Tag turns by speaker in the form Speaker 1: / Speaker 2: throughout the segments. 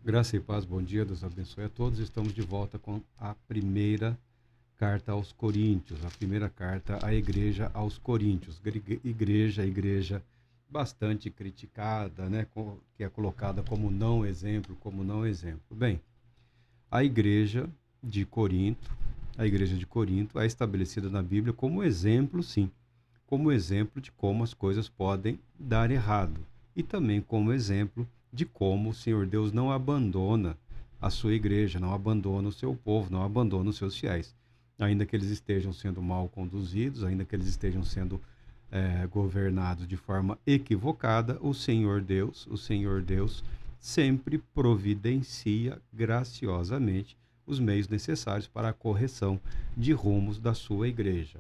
Speaker 1: Graça e paz, bom dia, Deus abençoe a todos. Estamos de volta com a primeira carta aos Coríntios, a primeira carta à igreja aos Coríntios. Igreja bastante criticada, né, que é colocada como não exemplo, Bem, a igreja de Corinto, é estabelecida na Bíblia como exemplo, sim, como exemplo de como as coisas podem dar errado e também como exemplo de como o Senhor Deus não abandona a sua igreja, não abandona o seu povo, não abandona os seus fiéis. Ainda que eles estejam sendo mal conduzidos, ainda que eles estejam sendo governados de forma equivocada, o Senhor Deus sempre providencia graciosamente os meios necessários para a correção de rumos da sua igreja.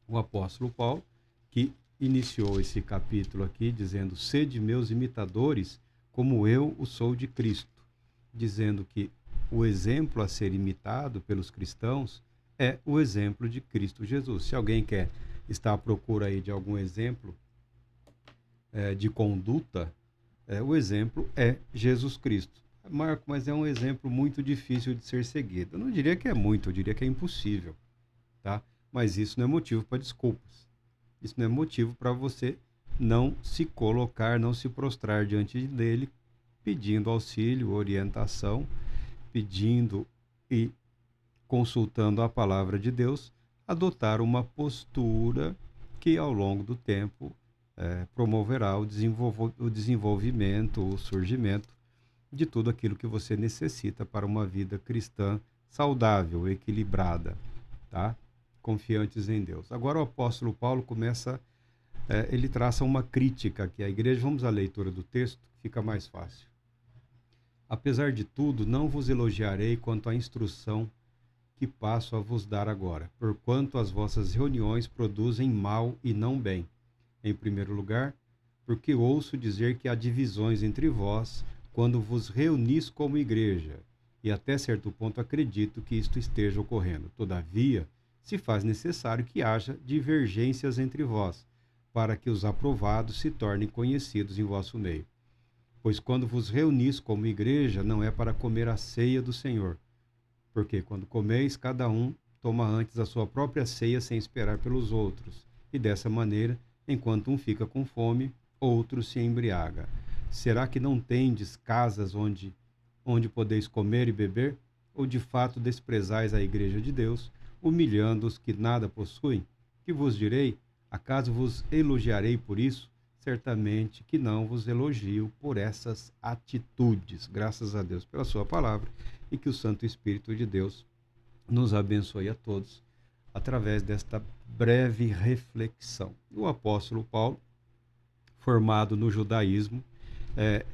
Speaker 1: O apóstolo Paulo, que iniciou esse capítulo aqui dizendo: sede meus imitadores, como eu o sou de Cristo, dizendo que o exemplo a ser imitado pelos cristãos é o exemplo de Cristo Jesus. Se alguém quer estar à procura aí de algum exemplo de conduta, o exemplo é Jesus Cristo. Marco, mas é um exemplo muito difícil de ser seguido. Eu não diria que é muito, eu diria que é impossível, tá? Mas isso não é motivo para desculpas. Isso não é motivo para você não se colocar, não se prostrar diante dele, pedindo auxílio, orientação, pedindo e consultando a palavra de Deus, adotar uma postura que ao longo do tempo promoverá o desenvolvimento, o surgimento de tudo aquilo que você necessita para uma vida cristã saudável, equilibrada, tá? Confiantes em Deus. Agora o apóstolo Paulo começa, ele traça uma crítica aqui à igreja. Vamos à leitura do texto, fica mais fácil. Apesar de tudo, não vos elogiarei quanto à instrução que passo a vos dar agora, porquanto as vossas reuniões produzem mal e não bem. Em primeiro lugar, porque ouço dizer que há divisões entre vós quando vos reunis como igreja, e até certo ponto acredito que isto esteja ocorrendo. Todavia, se faz necessário que haja divergências entre vós, para que os aprovados se tornem conhecidos em vosso meio. Pois quando vos reunis como igreja, não é para comer a ceia do Senhor, porque quando comeis, cada um toma antes a sua própria ceia sem esperar pelos outros, e dessa maneira, enquanto um fica com fome, outro se embriaga. Será que não tendes casas onde podeis comer e beber? Ou de fato desprezais a igreja de Deus, humilhando os que nada possuem? Que vos direi? Acaso vos elogiarei por isso? Certamente que não vos elogio por essas atitudes. Graças a Deus pela sua palavra, e que o Santo Espírito de Deus nos abençoe a todos através desta breve reflexão. O apóstolo Paulo, formado no judaísmo,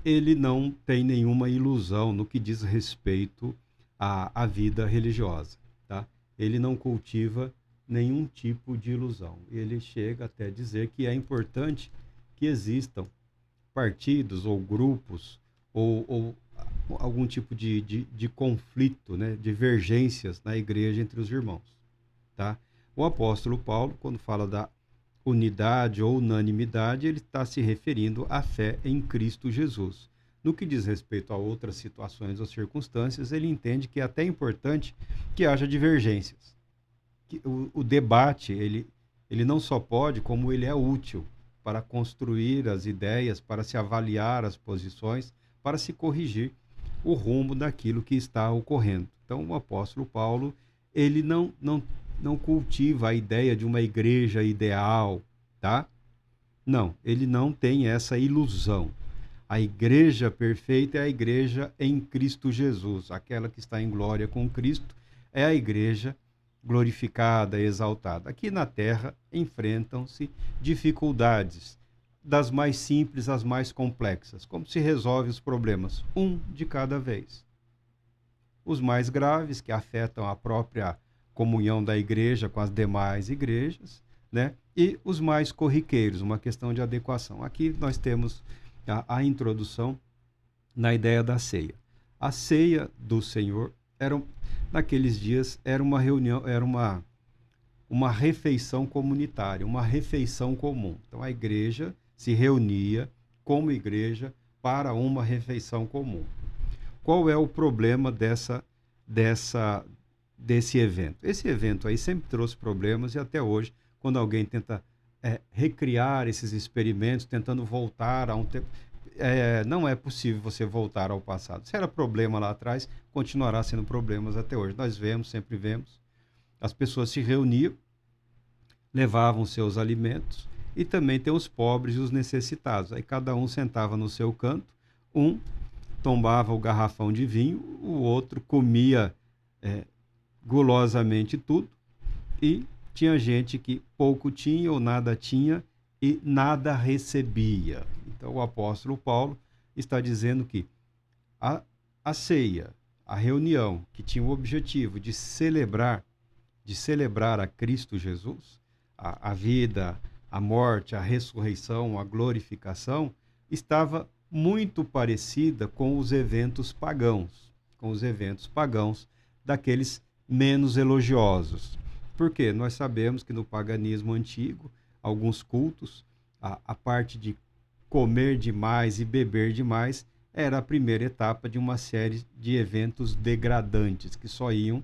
Speaker 1: ele não tem nenhuma ilusão no que diz respeito à vida religiosa, tá? Ele não cultiva nenhum tipo de ilusão. Ele chega até dizer que é importante que existam partidos ou grupos ou algum tipo de conflito, né, divergências na igreja entre os irmãos, tá? O apóstolo Paulo, quando fala da unidade ou unanimidade, ele está se referindo à fé em Cristo Jesus. No que diz respeito a outras situações ou circunstâncias, ele entende que é até importante que haja divergências. Que o debate, ele não só pode, como ele é útil para construir as ideias, para se avaliar as posições, para se corrigir o rumo daquilo que está ocorrendo. Então, o apóstolo Paulo, ele não cultiva a ideia de uma igreja ideal, tá? Não, ele não tem essa ilusão. A igreja perfeita é a igreja em Cristo Jesus. Aquela que está em glória com Cristo é a igreja glorificada, exaltada. Aqui na terra enfrentam-se dificuldades, das mais simples às mais complexas. Como se resolve os problemas? Um de cada vez. Os mais graves, que afetam a própria comunhão da igreja com as demais igrejas, né? E os mais corriqueiros, uma questão de adequação. Aqui nós temos a introdução na ideia da ceia. A ceia do Senhor naqueles dias era uma reunião, era uma refeição comunitária, uma refeição comum. Então a igreja se reunia como igreja para uma refeição comum. qual é o problema desse evento? Esse evento aí sempre trouxe problemas e até hoje, quando alguém tenta recriar esses experimentos, tentando voltar a um tempo, não é possível você voltar ao passado. Se era problema lá atrás, continuará sendo problemas até hoje. Nós vemos, sempre vemos, as pessoas se reuniam, levavam seus alimentos, e também tem os pobres e os necessitados. Aí cada um sentava no seu canto, um tombava o garrafão de vinho, o outro comia gulosamente tudo, e tinha gente que pouco tinha ou nada tinha e nada recebia. Então o apóstolo Paulo está dizendo que a ceia, a reunião que tinha o objetivo de celebrar a Cristo Jesus, a vida, a morte, a ressurreição, a glorificação, estava muito parecida com os eventos pagãos daqueles menos elogiosos. Por quê? Nós sabemos que no paganismo antigo, alguns cultos, a parte de comer demais e beber demais era a primeira etapa de uma série de eventos degradantes, que só iam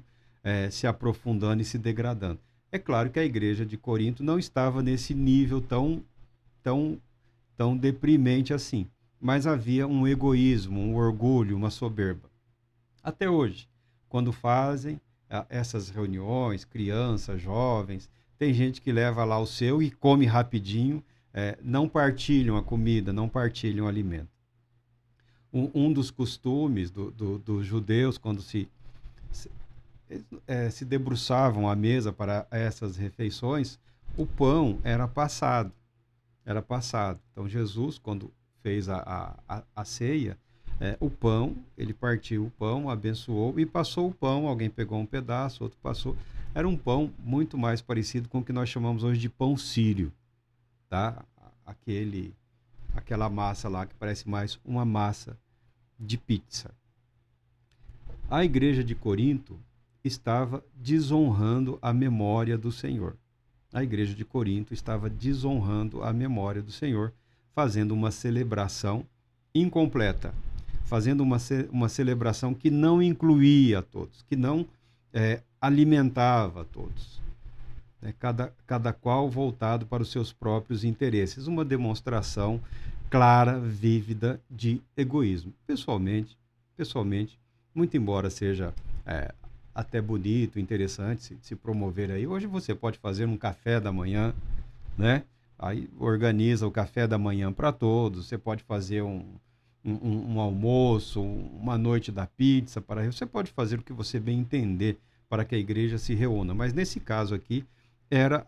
Speaker 1: se aprofundando e se degradando. É claro que a igreja de Corinto não estava nesse nível tão deprimente assim, mas havia um egoísmo, um orgulho, uma soberba. Até hoje, quando fazem essas reuniões, crianças, jovens, tem gente que leva lá o seu e come rapidinho, não partilham a comida, não partilham o alimento. Um dos costumes dos judeus, quando se debruçavam à mesa para essas refeições, o pão era passado. Então, Jesus, quando fez a ceia, o pão, ele partiu o pão, abençoou e passou o pão. Alguém pegou um pedaço, outro passou. Era um pão muito mais parecido com o que nós chamamos hoje de pão sírio, tá? Aquela massa lá que parece mais uma massa de pizza. A igreja de Corinto estava desonrando a memória do Senhor. A igreja de Corinto estava desonrando a memória do Senhor, fazendo uma celebração incompleta, fazendo uma celebração que não incluía a todos, que não alimentava a todos. Cada qual voltado para os seus próprios interesses. Uma demonstração clara, vívida de egoísmo. Pessoalmente, muito embora seja até bonito, interessante se promover aí, hoje você pode fazer um café da manhã, né? Aí organiza o café da manhã para todos, você pode fazer um almoço, uma noite da pizza, você pode fazer o que você bem entender para que a igreja se reúna. Mas nesse caso aqui, era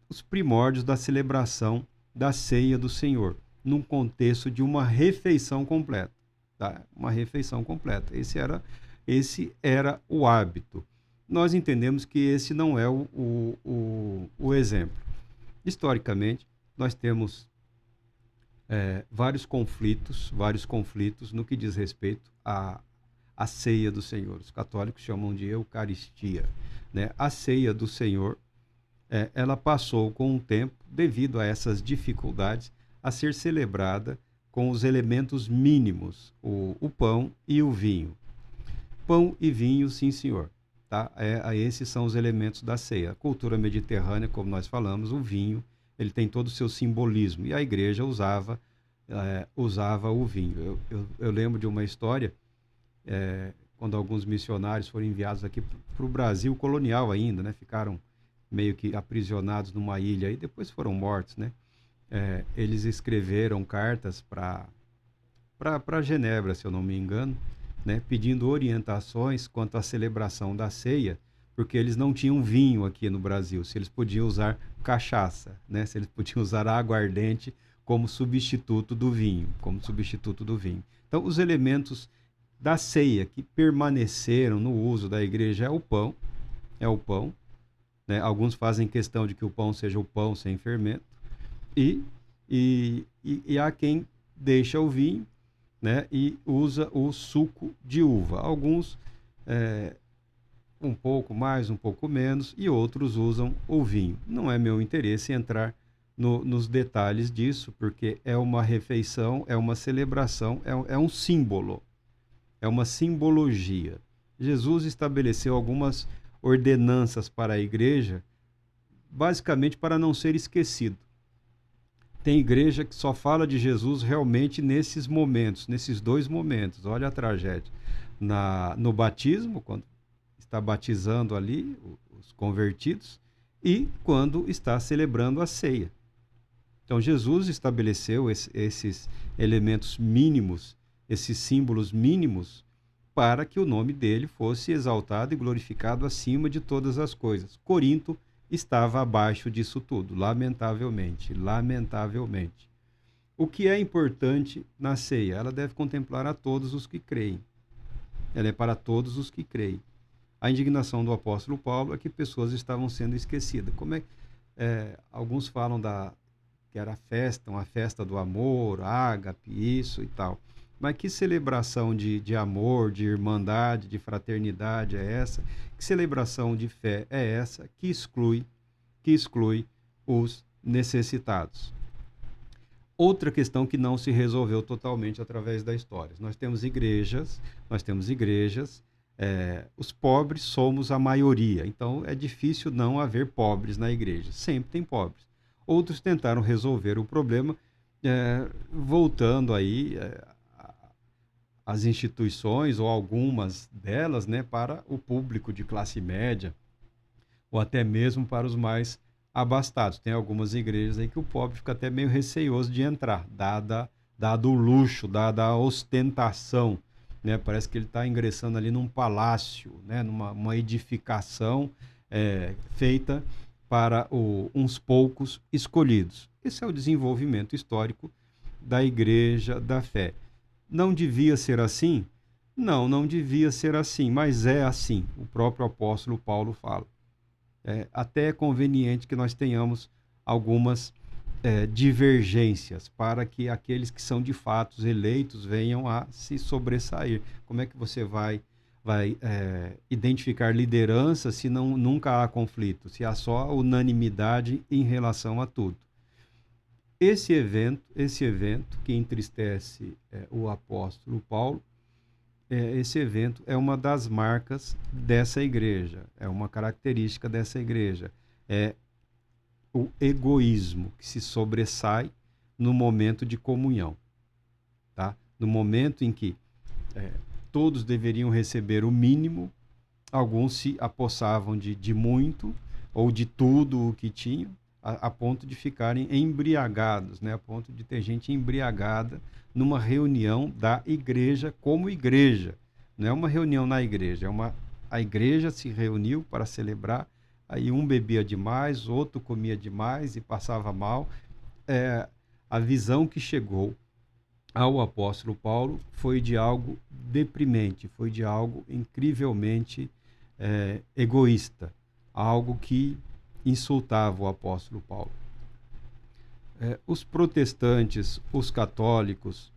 Speaker 1: os primórdios da celebração da ceia do Senhor, num contexto de uma refeição completa. Tá? Uma refeição completa. Esse era o hábito. Nós entendemos que esse não é o exemplo. Historicamente, nós temos vários conflitos no que diz respeito à ceia do Senhor. Os católicos chamam de Eucaristia. Né? A ceia do Senhor, ela passou com o tempo, devido a essas dificuldades, a ser celebrada com os elementos mínimos, o pão e o vinho. Pão e vinho, sim senhor. Tá? Esses são os elementos da ceia. A cultura mediterrânea, como nós falamos, o vinho, ele tem todo o seu simbolismo. E a igreja usava o vinho. Eu lembro de uma história, quando alguns missionários foram enviados aqui para o Brasil colonial ainda, né? Ficaram meio que aprisionados numa ilha e depois foram mortos, né? Eles escreveram cartas para Genebra, se eu não me engano, né? Pedindo orientações quanto à celebração da ceia, porque eles não tinham vinho aqui no Brasil, se eles podiam usar cachaça, né? Se eles podiam usar aguardente como substituto do vinho, Então, os elementos da ceia que permaneceram no uso da igreja é o pão, né? Alguns fazem questão de que o pão seja o pão sem fermento, e há quem deixa o vinho, né? E usa o suco de uva. Alguns um pouco mais, um pouco menos, e outros usam o vinho. Não é meu interesse entrar nos detalhes disso, porque é uma refeição, é uma celebração, é um símbolo, é uma simbologia. Jesus estabeleceu algumas ordenanças para a igreja, basicamente para não ser esquecido. Tem igreja que só fala de Jesus realmente nesses momentos, nesses dois momentos. Olha a tragédia. No batismo, quando está batizando ali os convertidos, e quando está celebrando a ceia. Então, Jesus estabeleceu esses elementos mínimos, esses símbolos mínimos, para que o nome dele fosse exaltado e glorificado acima de todas as coisas. Corinto estava abaixo disso tudo, lamentavelmente, lamentavelmente. O que é importante na ceia? Ela deve contemplar a todos os que creem. Ela é para todos os que creem. A indignação do apóstolo Paulo é que pessoas estavam sendo esquecidas. Alguns falam que era uma festa do amor, ágape, isso e tal. Mas que celebração de amor, de irmandade, de fraternidade é essa? Que celebração de fé é essa que exclui os necessitados? Outra questão que não se resolveu totalmente através da história. Nós temos igrejas, os pobres somos a maioria, então é difícil não haver pobres na igreja, sempre tem pobres. Outros tentaram resolver o problema voltando aí as instituições, ou algumas delas, né, para o público de classe média, ou até mesmo para os mais abastados. Tem algumas igrejas aí que o pobre fica até meio receioso de entrar, dado o luxo, dada a ostentação, né? Parece que ele está ingressando ali num palácio, né? Numa edificação feita para uns poucos escolhidos. Esse é o desenvolvimento histórico da igreja da fé. Não devia ser assim? Não devia ser assim, mas é assim. O próprio apóstolo Paulo fala. Até é conveniente que nós tenhamos algumas divergências para que aqueles que são de fato eleitos venham a se sobressair. Como é que você vai identificar liderança se nunca há conflito, se há só unanimidade em relação a tudo? Esse evento que entristece o apóstolo Paulo, esse evento é uma das marcas dessa igreja, é uma característica dessa igreja. É o egoísmo que se sobressai no momento de comunhão. Tá? No momento em que todos deveriam receber o mínimo, alguns se apossavam de muito ou de tudo o que tinham, a ponto de ficarem embriagados, né? A ponto de ter gente embriagada numa reunião da igreja como igreja. Não é uma reunião na igreja, a igreja se reuniu para celebrar, aí um bebia demais, outro comia demais e passava mal. A visão que chegou ao apóstolo Paulo foi de algo deprimente, foi de algo incrivelmente egoísta, algo que insultava o apóstolo Paulo. Os protestantes, os católicos,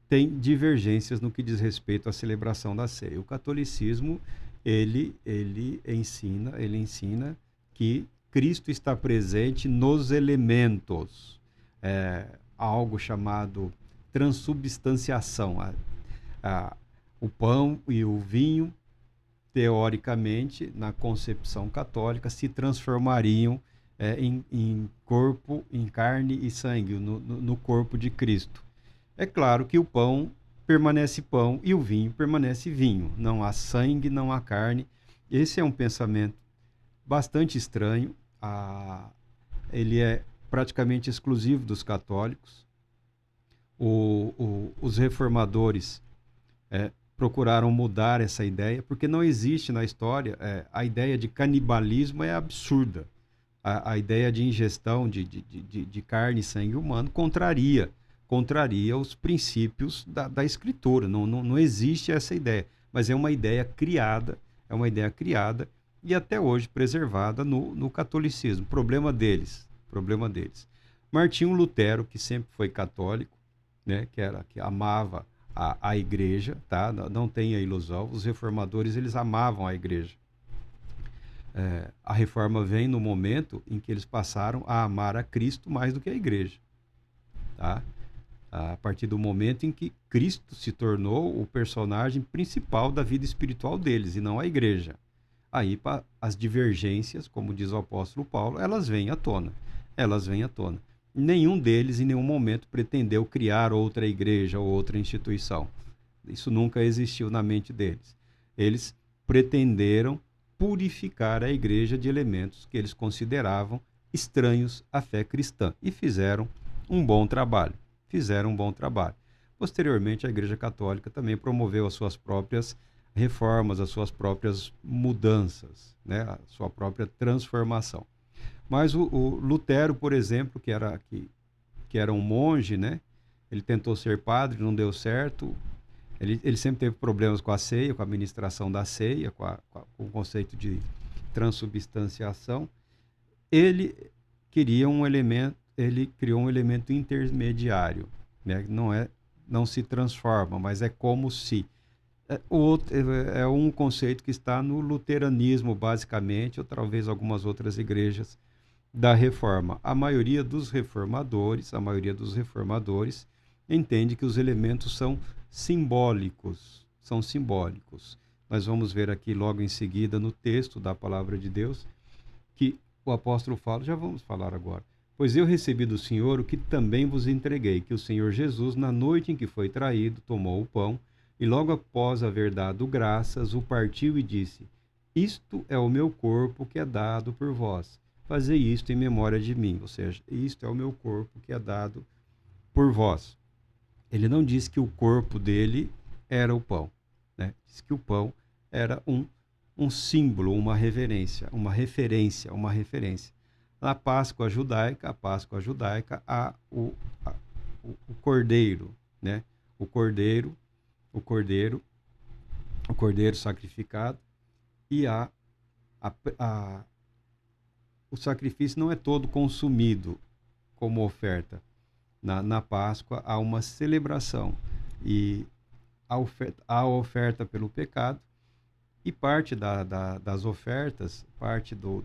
Speaker 1: têm divergências no que diz respeito à celebração da ceia. O catolicismo, ele ensina que Cristo está presente nos elementos, algo chamado transubstanciação. O pão e o vinho, teoricamente, na concepção católica, se transformariam em corpo, em carne e sangue, no corpo de Cristo. É claro que o pão permanece pão e o vinho permanece vinho. Não há sangue, não há carne. Esse é um pensamento bastante estranho. Ele é praticamente exclusivo dos católicos. Os reformadores procuraram mudar essa ideia, porque não existe na história, a ideia de canibalismo é absurda. A ideia de ingestão de carne e sangue humano contraria os princípios da Escritura. Não existe essa ideia, mas é uma ideia criada e até hoje preservada no catolicismo. Problema deles. Martinho Lutero, que sempre foi católico, né, que amava a igreja, tá? Não tenha ilusão, os reformadores eles amavam a igreja. A reforma vem no momento em que eles passaram a amar a Cristo mais do que a igreja. Tá? A partir do momento em que Cristo se tornou o personagem principal da vida espiritual deles, e não a igreja. Aí as divergências, como diz o apóstolo Paulo, elas vêm à tona. Elas vêm à tona. Nenhum deles, em nenhum momento, pretendeu criar outra igreja ou outra instituição. Isso nunca existiu na mente deles. Eles pretenderam purificar a igreja de elementos que eles consideravam estranhos à fé cristã e fizeram um bom trabalho. Posteriormente, a Igreja Católica também promoveu as suas próprias reformas, as suas próprias mudanças, né? A sua própria transformação. Mas o Lutero, por exemplo, que era um monge, né? Ele tentou ser padre, não deu certo. Ele sempre teve problemas com a ceia, com a administração da ceia, com o conceito de transubstanciação. Ele criou um elemento intermediário, né? Não se transforma, mas é como se. É um conceito que está no luteranismo, basicamente, ou talvez algumas outras igrejas da Reforma. A maioria dos reformadores entende que os elementos são simbólicos. Nós vamos ver aqui logo em seguida no texto da palavra de Deus que o apóstolo fala, já vamos falar agora. Pois eu recebi do Senhor o que também vos entreguei, que o Senhor Jesus, na noite em que foi traído, tomou o pão e logo após haver dado graças, o partiu e disse: Isto é o meu corpo que é dado por vós. Fazei isto em memória de mim. Ou seja, isto é o meu corpo que é dado por vós. Ele não disse que o corpo dele era o pão, né? Diz que o pão era um símbolo, uma referência. Na Páscoa judaica, há o cordeiro, né? O cordeiro sacrificado, e o sacrifício não é todo consumido como oferta. Na Páscoa há uma celebração e a oferta pelo pecado, e parte das ofertas, parte do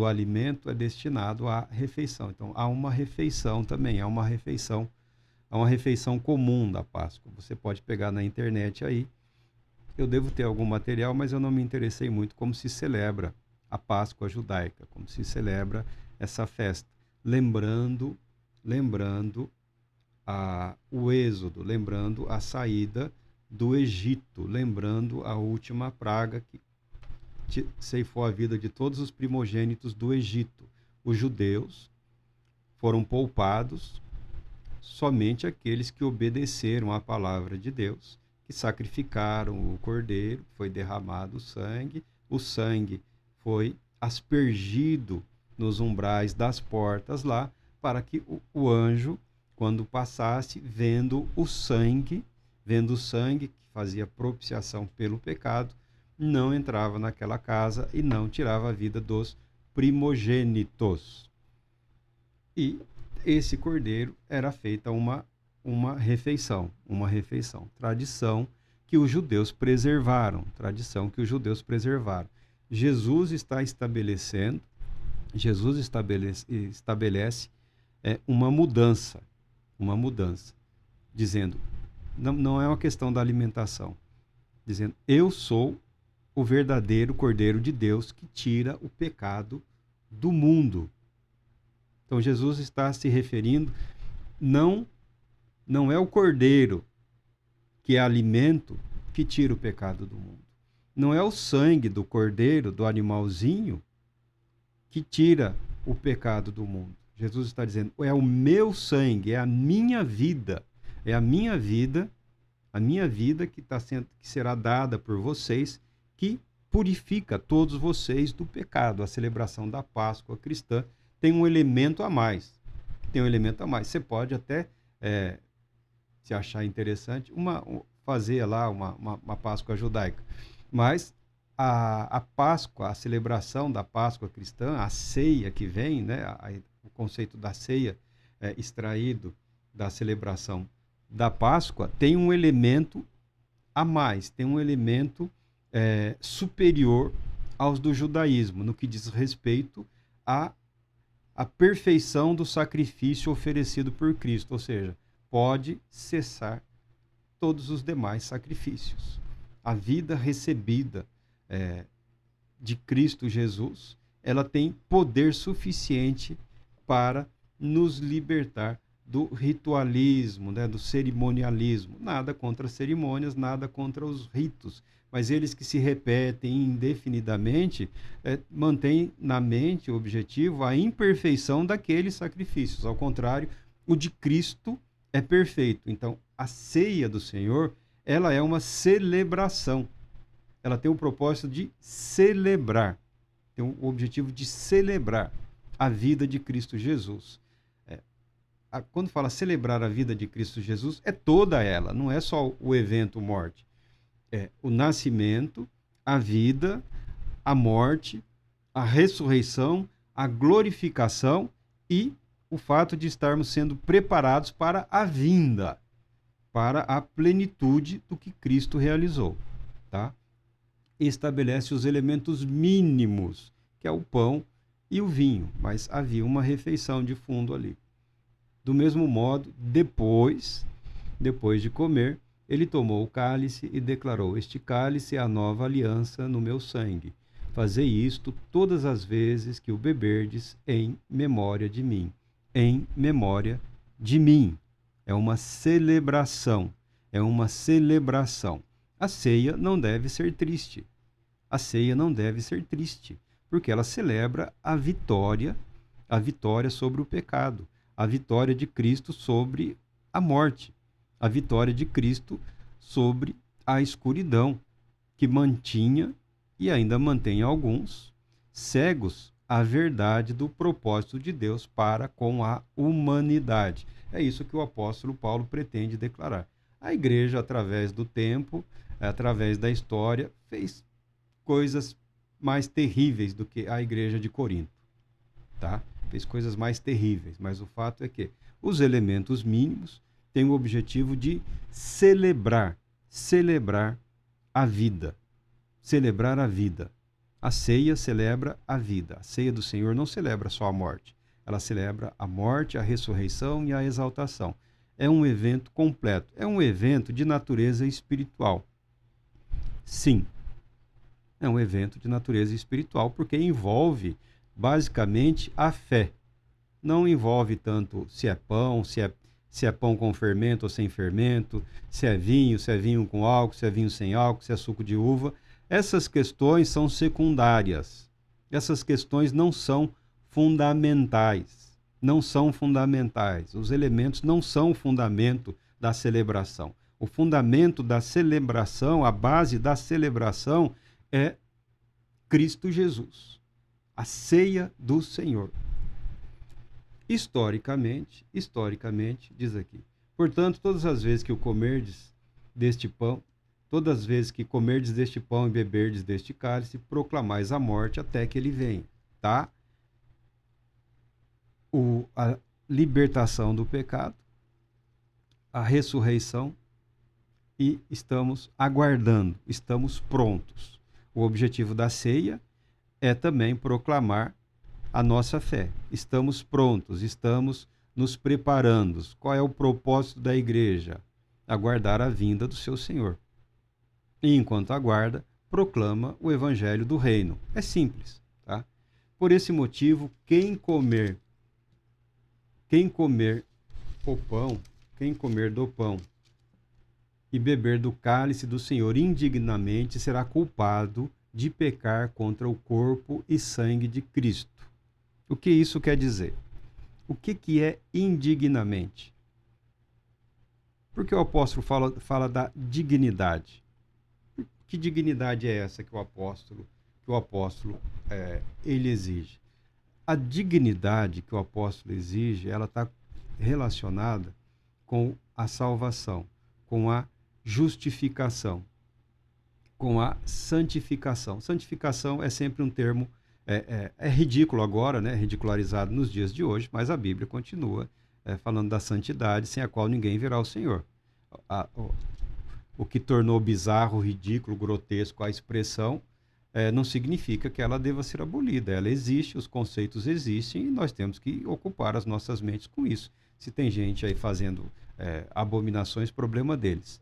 Speaker 1: alimento é destinado à refeição. Então há uma refeição também, há uma refeição comum da Páscoa. Você pode pegar na internet aí. Eu devo ter algum material, mas eu não me interessei muito como se celebra a Páscoa judaica, como se celebra essa festa, lembrando o êxodo, lembrando a saída do Egito, lembrando a última praga que ceifou a vida de todos os primogênitos do Egito. Os judeus foram poupados, somente aqueles que obedeceram à palavra de Deus, que sacrificaram o cordeiro, foi derramado o sangue foi aspergido nos umbrais das portas lá, para que o anjo, quando passasse, vendo o sangue que fazia propiciação pelo pecado, não entrava naquela casa e não tirava a vida dos primogênitos. E esse cordeiro era feita uma refeição, tradição que os judeus preservaram, Jesus estabelece uma mudança, dizendo, não é uma questão da alimentação, dizendo, eu sou o verdadeiro Cordeiro de Deus que tira o pecado do mundo. Então Jesus está se referindo, não é o cordeiro que é alimento que tira o pecado do mundo. Não é o sangue do cordeiro, do animalzinho, que tira o pecado do mundo. Jesus está dizendo, é o meu sangue, é a minha vida que será dada por vocês, que purifica todos vocês do pecado. A celebração da Páscoa cristã tem um elemento a mais. Você pode até, se achar interessante, fazer lá uma Páscoa judaica. Mas a Páscoa, a celebração da Páscoa cristã, a ceia que vem, né, o conceito da ceia extraído da celebração da Páscoa, tem um elemento a mais, tem um elemento superior aos do judaísmo, no que diz respeito à perfeição do sacrifício oferecido por Cristo, ou seja, pode cessar todos os demais sacrifícios. A vida recebida de Cristo Jesus, ela tem poder suficiente para nos libertar do ritualismo, né, do cerimonialismo. Nada contra as cerimônias, nada contra os ritos, mas eles que se repetem indefinidamente mantêm na mente o objetivo, a imperfeição daqueles sacrifícios. Ao contrário, o de Cristo é perfeito. Então, a ceia do Senhor, ela é uma celebração. Ela tem o propósito de celebrar, tem o objetivo de celebrar a vida de Cristo Jesus. Quando fala celebrar a vida de Cristo Jesus, é toda ela, não é só o evento morte. É o nascimento, a vida, a morte, a ressurreição, a glorificação e o fato de estarmos sendo preparados para a vinda, para a plenitude do que Cristo realizou, tá? Estabelece os elementos mínimos, que é o pão e o vinho, mas havia uma refeição de fundo ali. Do mesmo modo, depois de comer, ele tomou o cálice e declarou: este cálice é a nova aliança no meu sangue. Fazei isto todas as vezes que o beberdes em memória de mim. Em memória de mim. É uma celebração. É uma celebração. A ceia não deve ser triste. A ceia não deve ser triste, porque ela celebra a vitória sobre o pecado, a vitória de Cristo sobre a morte, a vitória de Cristo sobre a escuridão, que mantinha e ainda mantém alguns cegos à verdade do propósito de Deus para com a humanidade. É isso que o apóstolo Paulo pretende declarar. A igreja, através do tempo, através da história, fez coisas mais terríveis do que a igreja de Corinto, tá? Fez coisas mais terríveis, mas o fato é que os elementos mínimos têm o objetivo de celebrar a vida, celebrar a vida. A ceia celebra a vida. A ceia do Senhor não celebra só a morte, ela celebra a morte, a ressurreição e a exaltação. É um evento completo, é um evento de natureza espiritual. Sim, é um evento de natureza espiritual, porque envolve basicamente a fé. Não envolve tanto se é pão, se é pão com fermento ou sem fermento, se é vinho com álcool, se é vinho sem álcool, se é suco de uva. Essas questões são secundárias. Essas questões não são fundamentais. Não são fundamentais. Os elementos não são o fundamento da celebração. O fundamento da celebração, a base da celebração é Cristo Jesus, a ceia do Senhor. Historicamente, diz aqui: portanto, todas as vezes que comerdes deste pão, todas as vezes que comerdes deste pão e beberdes deste cálice, proclamais a morte até que ele venha, tá? A libertação do pecado, a ressurreição, e estamos aguardando, estamos prontos. O objetivo da ceia é também proclamar a nossa fé. Estamos prontos, estamos nos preparando. Qual é o propósito da igreja? Aguardar a vinda do seu Senhor. E enquanto aguarda, proclama o evangelho do reino. É simples, tá? Por esse motivo, quem comer do pão e beber do cálice do Senhor indignamente será culpado de pecar contra o corpo e sangue de Cristo. O que isso quer dizer? O que é indignamente? Porque o apóstolo fala da dignidade. Que dignidade é essa que o apóstolo ele exige? A dignidade que o apóstolo exige, ela está relacionada com a salvação, com a justificação, com a santificação. Santificação é sempre um termo ridículo agora, né? Ridicularizado nos dias de hoje, mas a Bíblia continua falando da santidade, sem a qual ninguém verá o Senhor. O que tornou bizarro, ridículo, grotesco a expressão não significa que ela deva ser abolida. Ela existe, os conceitos existem e nós temos que ocupar as nossas mentes com isso. Se tem gente aí fazendo abominações, problema deles.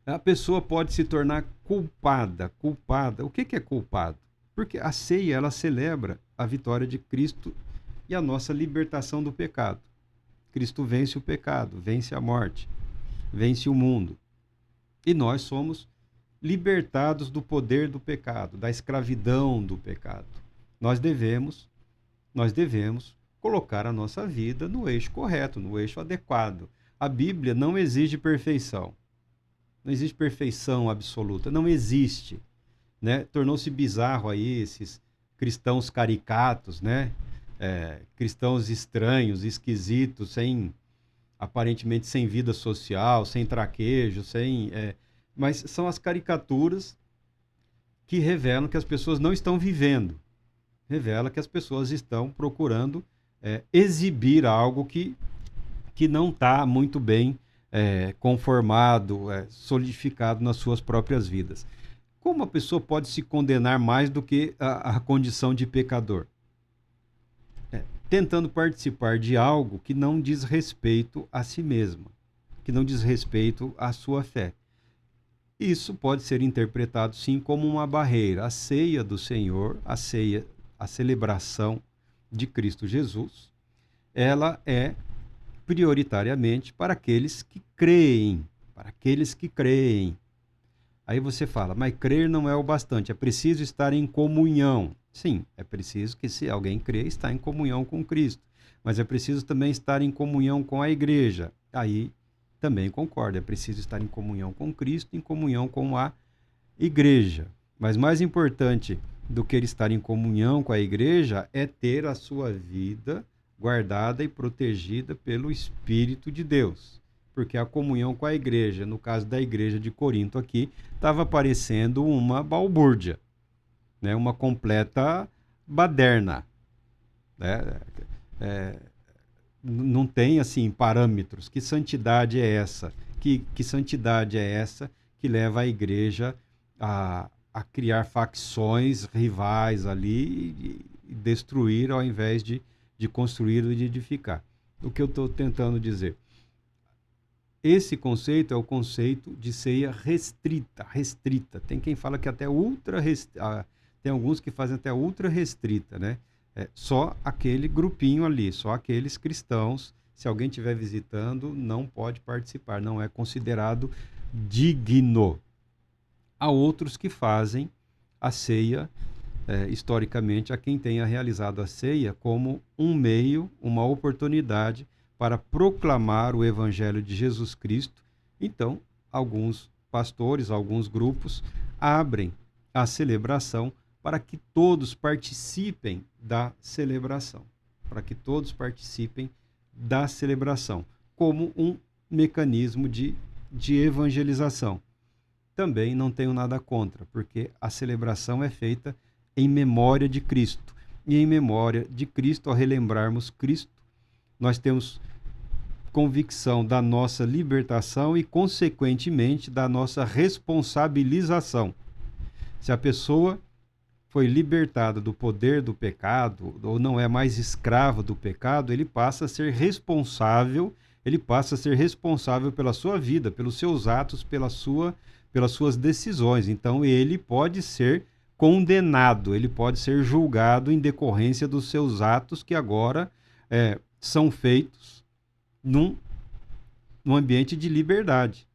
Speaker 1: A pessoa pode se tornar culpada. Culpada. O que é culpado? Porque a ceia, ela celebra a vitória de Cristo e a nossa libertação do pecado. Cristo vence o pecado, vence a morte, vence o mundo. E nós somos libertados do poder do pecado, da escravidão do pecado. Nós devemos colocar a nossa vida no eixo correto, no eixo adequado. A Bíblia não exige perfeição. Não existe perfeição absoluta, não existe, né? Tornou-se bizarro aí esses cristãos caricatos, né? Cristãos estranhos, esquisitos, aparentemente sem vida social, sem traquejo, mas são as caricaturas que revelam que as pessoas não estão vivendo, revela que as pessoas estão procurando exibir algo que não está muito bem conformado, solidificado nas suas próprias vidas. Como a pessoa pode se condenar mais do que a condição de pecador? Tentando participar de algo que não diz respeito a si mesma, que não diz respeito à sua fé. Isso pode ser interpretado, sim, como uma barreira. A ceia do Senhor, a celebração de Cristo Jesus, ela é prioritariamente para aqueles que creem, Aí você fala, mas crer não é o bastante, é preciso estar em comunhão. Sim, é preciso que, se alguém crê, está em comunhão com Cristo. Mas é preciso também estar em comunhão com a igreja. Aí também concordo, é preciso estar em comunhão com Cristo, em comunhão com a igreja. Mas mais importante do que estar em comunhão com a igreja é ter a sua vida guardada e protegida pelo Espírito de Deus. Porque a comunhão com a igreja, no caso da igreja de Corinto aqui, estava parecendo uma balbúrdia, né? Uma completa baderna, né? Não tem assim parâmetros. Que santidade é essa? Que santidade é essa que leva a igreja a criar facções rivais ali e destruir ao invés de construir e de edificar? O que eu estou tentando dizer? Esse conceito é o conceito de ceia restrita. Tem quem fala que até ultra restrita. Tem alguns que fazem até ultra restrita, né? Só aquele grupinho ali, só aqueles cristãos. Se alguém estiver visitando, não pode participar, não é considerado digno. Há outros que fazem a ceia, historicamente, a quem tenha realizado a ceia como um meio, uma oportunidade para proclamar o Evangelho de Jesus Cristo. Então, alguns pastores, alguns grupos abrem a celebração para que todos participem da celebração. Como um mecanismo de evangelização. Também não tenho nada contra, porque a celebração é feita em memória de Cristo. E em memória de Cristo, ao relembrarmos Cristo, nós temos convicção da nossa libertação e, consequentemente, da nossa responsabilização. Se a pessoa foi libertada do poder do pecado, ou não é mais escravo do pecado, ele passa a ser responsável pela sua vida, pelos seus atos, pelas suas decisões. Então, ele pode ser condenado, ele pode ser julgado em decorrência dos seus atos que agora são feitos num ambiente de liberdade,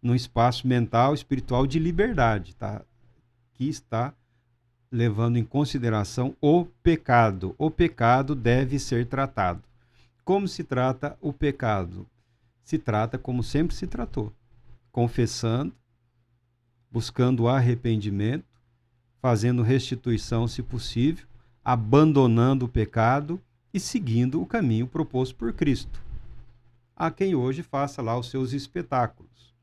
Speaker 1: num espaço mental, espiritual de liberdade, tá? Que está levando em consideração o pecado. O pecado deve ser tratado. Como se trata o pecado? Se trata como sempre se tratou, confessando, buscando arrependimento, fazendo restituição se possível, abandonando o pecado e seguindo o caminho proposto por Cristo. Há quem hoje faça lá os seus espetáculos.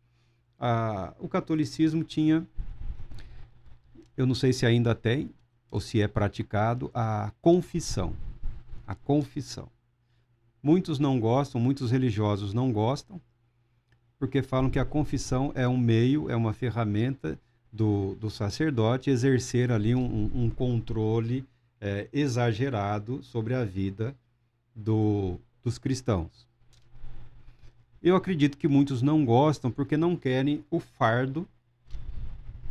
Speaker 1: O catolicismo tinha, eu não sei se ainda tem, ou se é praticado, a confissão. A confissão. Muitos não gostam, muitos religiosos não gostam, porque falam que a confissão é um meio, é uma ferramenta do sacerdote exercer ali um controle exagerado sobre a vida dos cristãos. Eu acredito que muitos não gostam porque não querem o fardo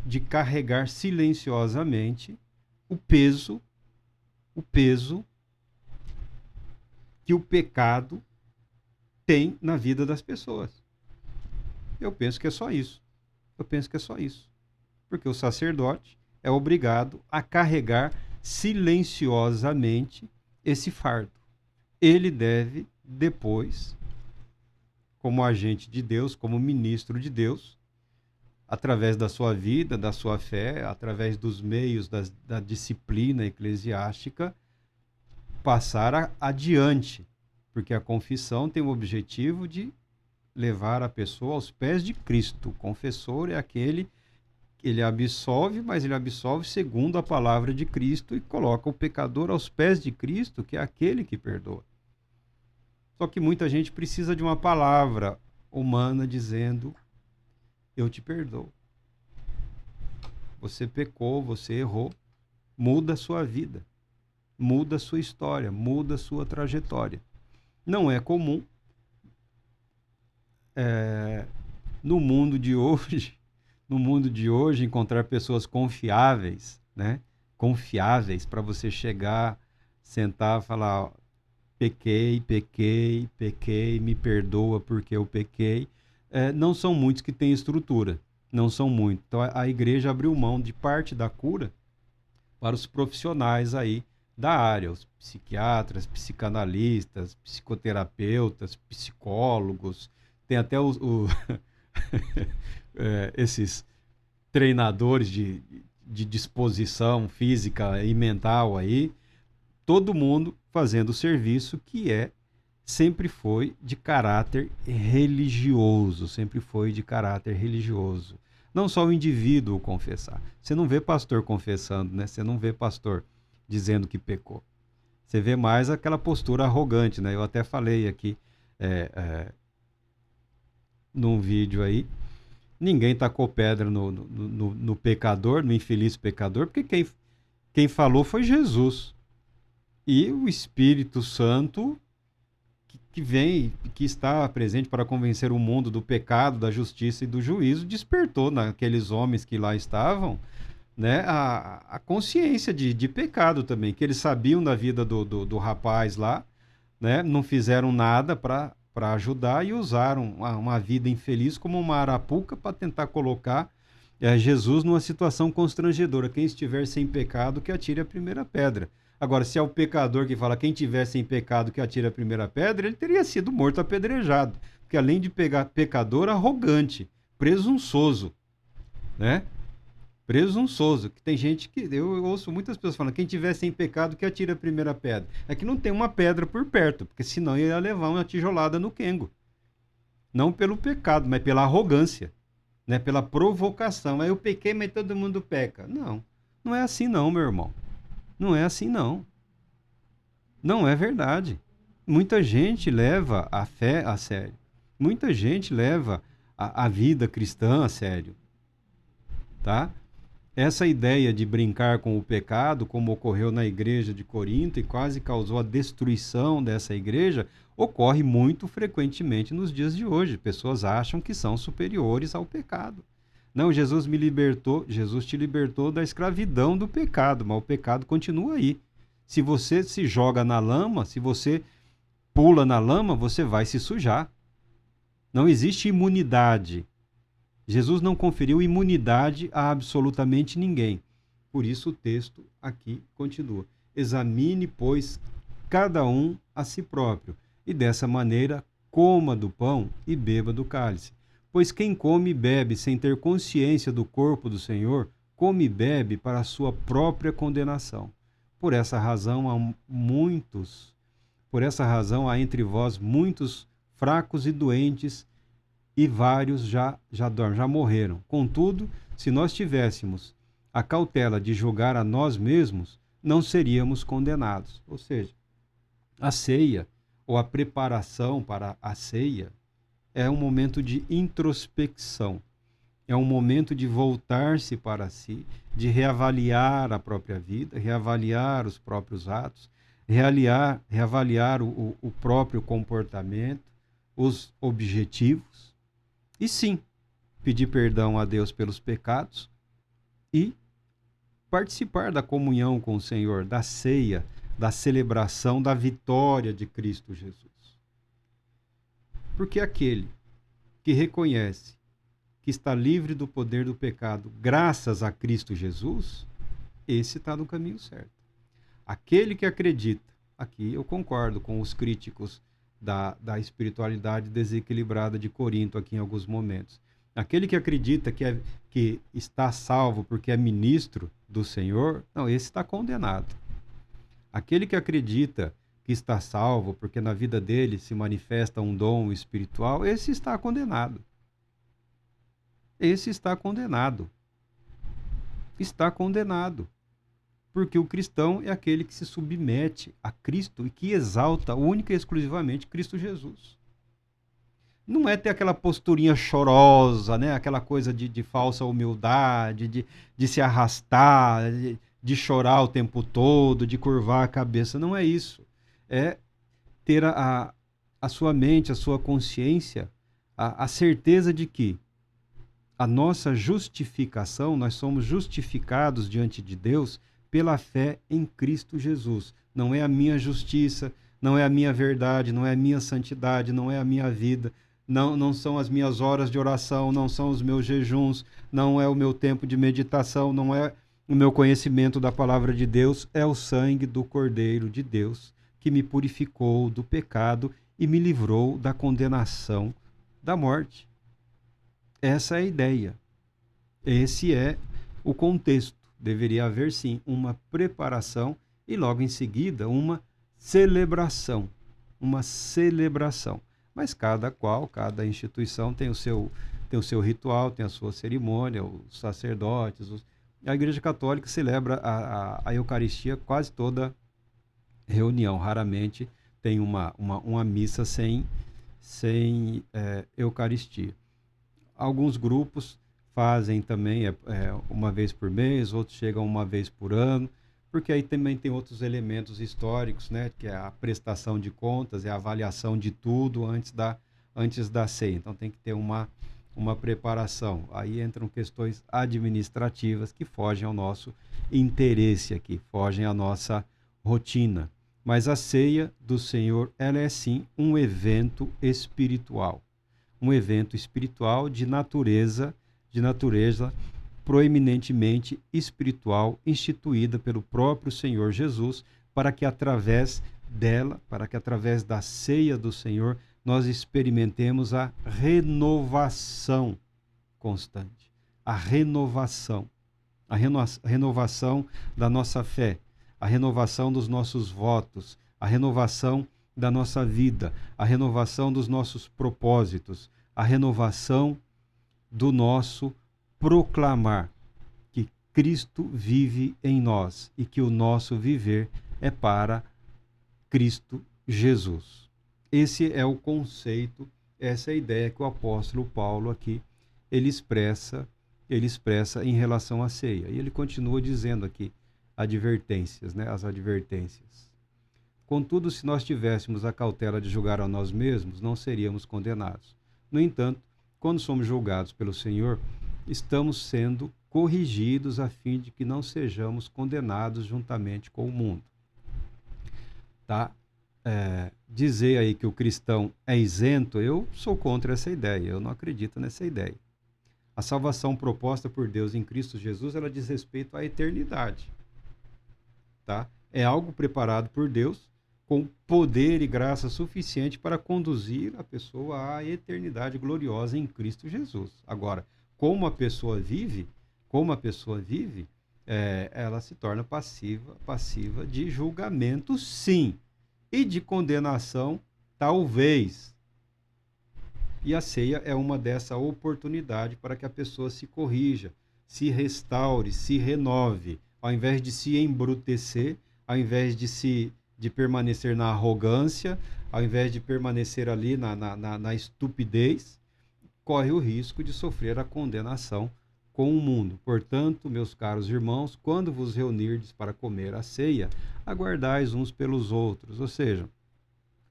Speaker 1: de carregar silenciosamente o peso que o pecado tem na vida das pessoas. Eu penso que é só isso. Porque o sacerdote é obrigado a carregar silenciosamente esse fardo. Ele deve, depois, como agente de Deus, como ministro de Deus, através da sua vida, da sua fé, através dos meios da disciplina eclesiástica, passar adiante. Porque a confissão tem o objetivo de levar a pessoa aos pés de Cristo. O confessor é aquele que ele absolve, mas ele absolve segundo a palavra de Cristo e coloca o pecador aos pés de Cristo, que é aquele que perdoa. Só que muita gente precisa de uma palavra humana dizendo: eu te perdoo. Você pecou, você errou. Muda a sua vida. Muda a sua história. Muda a sua trajetória. Não é comum no mundo de hoje, encontrar pessoas confiáveis, né? Confiáveis para você chegar, sentar e falar: ó, pequei, me perdoa porque eu pequei. Não são muitos que têm estrutura, não são muitos. Então a igreja abriu mão de parte da cura para os profissionais aí da área, os psiquiatras, psicanalistas, psicoterapeutas, psicólogos, tem até esses treinadores de disposição física e mental aí, todo mundo fazendo o serviço que sempre foi de caráter religioso, Não só o indivíduo confessar. Você não vê pastor confessando, né? Você não vê pastor dizendo que pecou. Você vê mais aquela postura arrogante, né? Eu até falei aqui num vídeo aí, ninguém tacou pedra no pecador, no infeliz pecador, porque quem falou foi Jesus. E o Espírito Santo, que está presente para convencer o mundo do pecado, da justiça e do juízo, despertou naqueles homens que lá estavam, né, a consciência de pecado também, que eles sabiam da vida do rapaz lá, né, não fizeram nada para ajudar e usaram uma vida infeliz como uma arapuca para tentar colocar Jesus numa situação constrangedora. Quem estiver sem pecado, que atire a primeira pedra. Agora, se é o pecador que fala quem tiver sem pecado, que atire a primeira pedra, ele teria sido morto apedrejado. Porque além de pecador, arrogante, presunçoso, né? Presunçoso, que tem gente que, eu ouço muitas pessoas falando, quem tiver sem pecado que atira a primeira pedra. É que não tem uma pedra por perto, porque senão ia levar uma tijolada no quengo. Não pelo pecado, mas pela arrogância, né? Pela provocação. Aí eu pequei, mas todo mundo peca. Não, não é assim não, meu irmão. Não é assim não. Não é verdade. Muita gente leva a fé a sério. Muita gente leva a vida cristã a sério. Tá? Essa ideia de brincar com o pecado, como ocorreu na igreja de Corinto e quase causou a destruição dessa igreja, ocorre muito frequentemente nos dias de hoje. Pessoas acham que são superiores ao pecado. Não, Jesus me libertou, Jesus te libertou da escravidão do pecado, mas o pecado continua aí. Se você se joga na lama, se você pula na lama, você vai se sujar. Não existe imunidade. Jesus não conferiu imunidade a absolutamente ninguém. Por isso o texto aqui continua. Examine, pois, cada um a si próprio, e dessa maneira coma do pão e beba do cálice. Pois quem come e bebe sem ter consciência do corpo do Senhor, come e bebe para a sua própria condenação. Por essa razão há entre vós muitos fracos e doentes, e vários já morreram. Contudo, se nós tivéssemos a cautela de julgar a nós mesmos, não seríamos condenados. Ou seja, a ceia, ou a preparação para a ceia, é um momento de introspecção. É um momento de voltar-se para si, de reavaliar a própria vida, reavaliar os próprios atos, reavaliar o próprio comportamento, os objetivos. E sim, pedir perdão a Deus pelos pecados e participar da comunhão com o Senhor, da ceia, da celebração da vitória de Cristo Jesus. Porque aquele que reconhece que está livre do poder do pecado graças a Cristo Jesus, esse está no caminho certo. Aquele que acredita, aqui eu concordo com os críticos da espiritualidade desequilibrada de Corinto aqui em alguns momentos. Aquele que acredita que está salvo porque é ministro do Senhor, não, esse está condenado. Aquele que acredita que está salvo porque na vida dele se manifesta um dom espiritual, esse está condenado. Esse está condenado. Está condenado. Porque o cristão é aquele que se submete a Cristo e que exalta única e exclusivamente Cristo Jesus. Não é ter aquela posturinha chorosa, né? Aquela coisa de falsa humildade, de se arrastar, de chorar o tempo todo, de curvar a cabeça. Não é isso. É ter a sua mente, a sua consciência, a certeza de que a nossa justificação, nós somos justificados diante de Deus pela fé em Cristo Jesus. Não é a minha justiça, não é a minha verdade, não é a minha santidade, não é a minha vida, não são as minhas horas de oração, não são os meus jejuns, não é o meu tempo de meditação, não é o meu conhecimento da palavra de Deus, é o sangue do Cordeiro de Deus que me purificou do pecado e me livrou da condenação da morte. Essa é a ideia. Esse é o contexto. Deveria haver, sim, uma preparação e, logo em seguida, uma celebração. Uma celebração. Mas cada instituição tem o seu ritual, tem a sua cerimônia, os sacerdotes. A Igreja Católica celebra a Eucaristia quase toda reunião. Raramente tem uma missa sem Eucaristia. Alguns grupos fazem também uma vez por mês, outros chegam uma vez por ano, porque aí também tem outros elementos históricos, né, que é a prestação de contas, é a avaliação de tudo antes da ceia. Então tem que ter uma preparação. Aí entram questões administrativas que fogem ao nosso interesse aqui, fogem à nossa rotina. Mas a ceia do Senhor, ela é sim um evento espiritual. Um evento espiritual de natureza proeminentemente espiritual, instituída pelo próprio Senhor Jesus, para que através dela, para que através da ceia do Senhor, nós experimentemos a renovação constante, a renovação da nossa fé, a renovação dos nossos votos, a renovação da nossa vida, a renovação dos nossos propósitos, a renovação do nosso proclamar que Cristo vive em nós e que o nosso viver é para Cristo Jesus. Esse é o conceito, essa é a ideia que o apóstolo Paulo aqui ele expressa em relação à ceia. E ele continua dizendo aqui advertências, né, as advertências. Contudo, se nós tivéssemos a cautela de julgar a nós mesmos, não seríamos condenados. No entanto, quando somos julgados pelo Senhor, estamos sendo corrigidos a fim de que não sejamos condenados juntamente com o mundo. Tá? Dizer aí que o cristão é isento, eu sou contra essa ideia, eu não acredito nessa ideia. A salvação proposta por Deus em Cristo Jesus, ela diz respeito à eternidade. Tá? É algo preparado por Deus, com poder e graça suficiente para conduzir a pessoa à eternidade gloriosa em Cristo Jesus. Agora, como a pessoa vive, ela se torna passiva de julgamento, sim, e de condenação, talvez. E a ceia é uma dessa oportunidade para que a pessoa se corrija, se restaure, se renove, ao invés de se embrutecer, ao invés de permanecer na arrogância, ao invés de permanecer ali na estupidez, corre o risco de sofrer a condenação com o mundo. Portanto, meus caros irmãos, quando vos reunirdes para comer a ceia, aguardais uns pelos outros. Ou seja,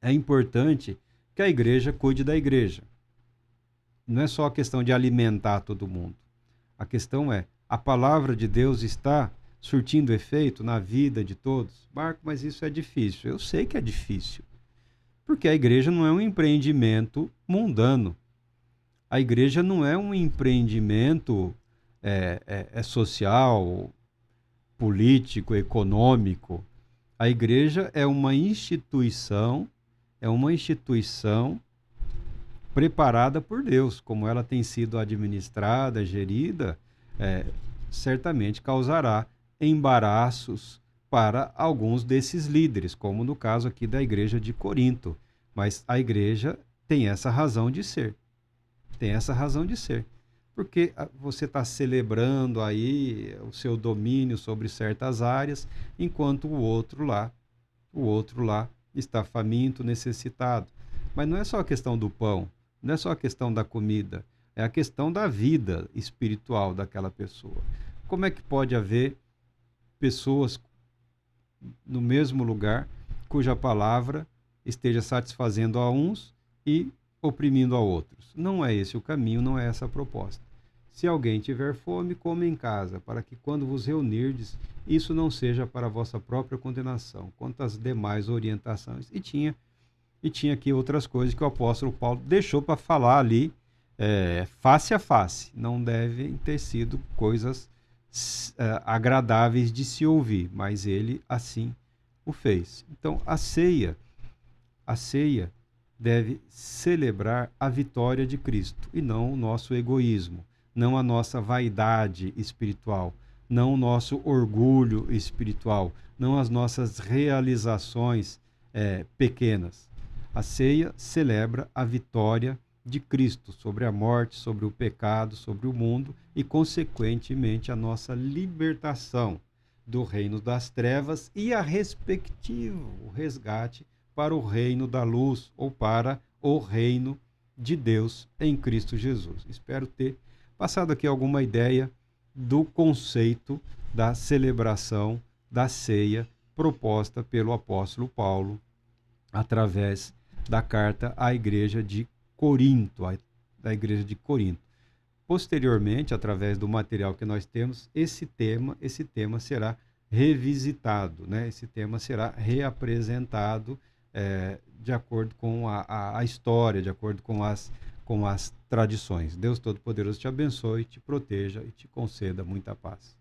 Speaker 1: é importante que a igreja cuide da igreja. Não é só a questão de alimentar todo mundo. A questão é, a palavra de Deus está surtindo efeito na vida de todos? Marco, mas isso é difícil. Eu sei que é difícil. Porque a igreja não é um empreendimento mundano. A igreja não é um empreendimento social, político, econômico. A igreja é uma instituição preparada por Deus. Como ela tem sido administrada, gerida, certamente causará embaraços para alguns desses líderes, como no caso aqui da igreja de Corinto. Mas a igreja tem essa razão de ser. Tem essa razão de ser. Porque você está celebrando aí o seu domínio sobre certas áreas, enquanto o outro lá está faminto, necessitado. Mas não é só a questão do pão, não é só a questão da comida, é a questão da vida espiritual daquela pessoa. Como é que pode haver pessoas no mesmo lugar cuja palavra esteja satisfazendo a uns e oprimindo a outros? Não é esse o caminho, não é essa a proposta. Se alguém tiver fome, come em casa, para que quando vos reunirdes, isso não seja para a vossa própria condenação. Quanto às demais orientações. E tinha aqui outras coisas que o apóstolo Paulo deixou para falar ali face a face. Não devem ter sido coisas agradáveis de se ouvir, mas ele assim o fez. Então, a ceia deve celebrar a vitória de Cristo e não o nosso egoísmo, não a nossa vaidade espiritual, não o nosso orgulho espiritual, não as nossas realizações pequenas. A ceia celebra a vitória de Cristo sobre a morte, sobre o pecado, sobre o mundo e, consequentemente, a nossa libertação do reino das trevas e a respectivo resgate para o reino da luz ou para o reino de Deus em Cristo Jesus. Espero ter passado aqui alguma ideia do conceito da celebração da ceia proposta pelo apóstolo Paulo através da carta à igreja de Corinto, da igreja de Corinto. Posteriormente, através do material que nós temos, esse tema será revisitado, né? Esse tema será reapresentado de acordo com a história, de acordo com as tradições. Deus Todo-Poderoso te abençoe, te proteja e te conceda muita paz.